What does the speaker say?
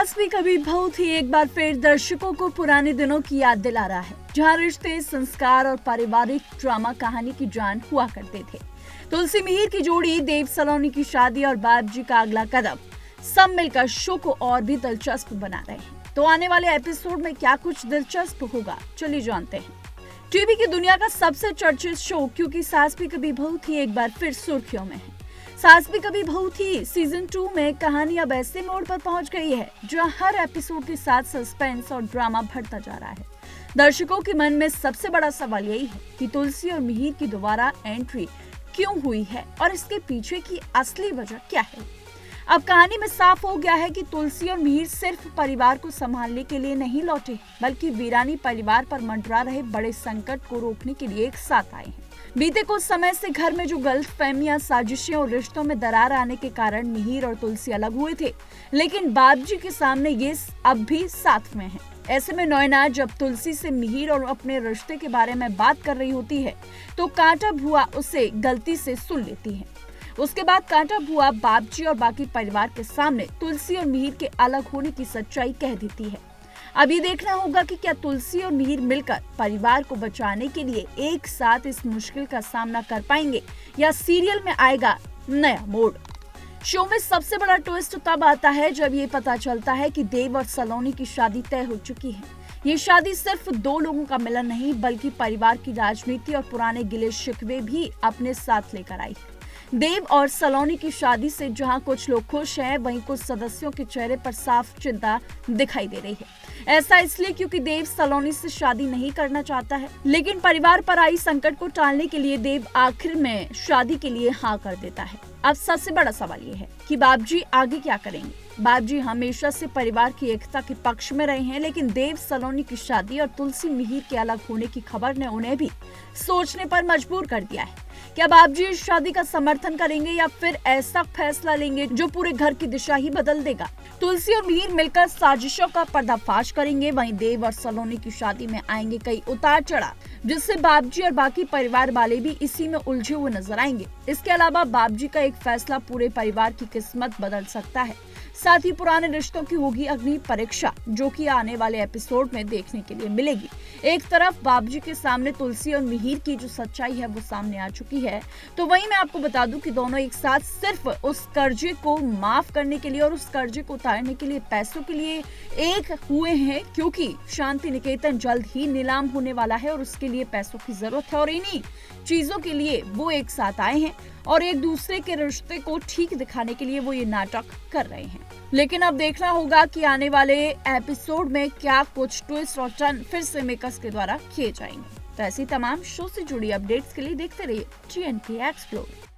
सास भी कभी बहू थी एक बार फिर दर्शकों को पुराने दिनों की याद दिला रहा है, जहां रिश्ते, संस्कार और पारिवारिक ड्रामा कहानी की जान हुआ करते थे। तुलसी मिहिर की जोड़ी, देव सलोनी की शादी और बाबजी का अगला कदम सब मिलकर शो को और भी दिलचस्प बना रहे हैं। तो आने वाले एपिसोड में क्या कुछ दिलचस्प होगा, चलिए जानते हैं। टीवी की दुनिया का सबसे चर्चित शो क्योंकि सास भी कभी बहू थी एक बार फिर सुर्खियों में है। सास भी कभी बहू थी सीजन 2 में कहानी अब ऐसे मोड़ पर पहुंच गई है जहां हर एपिसोड के साथ सस्पेंस और ड्रामा बढ़ता जा रहा है। दर्शकों के मन में सबसे बड़ा सवाल यही है कि तुलसी और मिहिर की दोबारा एंट्री क्यों हुई है और इसके पीछे की असली वजह क्या है। अब कहानी में साफ हो गया है कि तुलसी और मिहिर सिर्फ परिवार को संभालने के लिए नहीं लौटे, बल्कि वीरानी परिवार पर मंडरा रहे बड़े संकट को रोकने के लिए एक साथ आए हैं। बीते कुछ समय से घर में जो गलतफहमियां, साजिशें और रिश्तों में दरार आने के कारण मिहिर और तुलसी अलग हुए थे, लेकिन बाबजी के सामने ये अब भी साथ में है। ऐसे में नैना जब तुलसी से मिहिर और अपने रिश्ते के बारे में बात कर रही होती है, तो कांटा बुआ उसे गलती से सुन लेती है। उसके बाद कांटा बुआ बाबजी और बाकी परिवार के सामने तुलसी और मिहिर के अलग होने की सच्चाई कह देती है। अब ये देखना होगा कि क्या तुलसी और मिहिर मिलकर परिवार को बचाने के लिए एक साथ इस मुश्किल का सामना कर पाएंगे या सीरियल में आएगा नया मोड़। शो में सबसे बड़ा ट्विस्ट तब आता है जब ये पता चलता है कि देव और सलोनी की शादी तय हो चुकी है। ये शादी सिर्फ दो लोगों का मिलन नहीं, बल्कि परिवार की राजनीति और पुराने गिले शिकवे भी अपने साथ लेकर आई है। देव और सलोनी की शादी से जहां कुछ लोग खुश हैं, वहीं कुछ सदस्यों के चेहरे पर साफ चिंता दिखाई दे रही है। ऐसा इसलिए क्योंकि देव सलोनी से शादी नहीं करना चाहता है, लेकिन परिवार पर आई संकट को टालने के लिए देव आखिर में शादी के लिए हाँ कर देता है। अब सबसे बड़ा सवाल ये है कि बाबजी आगे क्या करेंगे। बाबजी हमेशा से परिवार की एकता के पक्ष में रहे हैं, लेकिन देव सलोनी की शादी और तुलसी मिहिर के अलग होने की खबर ने उन्हें भी सोचने पर मजबूर कर दिया है। क्या बाबजी इस शादी का समर्थन करेंगे या फिर ऐसा फैसला लेंगे जो पूरे घर की दिशा ही बदल देगा। तुलसी और मिहिर मिलकर साजिशों का पर्दाफाश करेंगे, वहीं देव और सलोनी की शादी में आएंगे कई उतार चढ़ाव, जिससे बाबजी और बाकी परिवार वाले भी इसी में उलझे हुए नजर आएंगे। इसके अलावा बाबजी का एक फैसला पूरे परिवार की किस्मत बदल सकता है। साथ ही पुराने रिश्तों की होगी अग्नि परीक्षा, जो कि आने वाले एपिसोड में देखने के लिए मिलेगी। एक तरफ बाबजी के सामने तुलसी और मिहिर की जो सच्चाई है वो सामने आ चुकी है, तो वहीं मैं आपको बता दूं कि दोनों एक साथ सिर्फ उस कर्जे को माफ करने के लिए और उस कर्जे को उतारने के लिए पैसों के लिए एक हुए हैं, क्योंकि शांति निकेतन जल्द ही नीलाम होने वाला है और उसके लिए पैसों की जरूरत है और इन्हीं चीजों के लिए वो एक साथ आए हैं और एक दूसरे के रिश्ते को ठीक दिखाने के लिए वो ये नाटक कर रहे हैं। लेकिन अब देखना होगा कि आने वाले एपिसोड में क्या कुछ ट्विस्ट और टर्न फिर से मेकर्स के द्वारा किए जाएंगे। तो ऐसी तमाम शो से जुड़ी अपडेट्स के लिए देखते रहिए TNT एक्सप्लोर।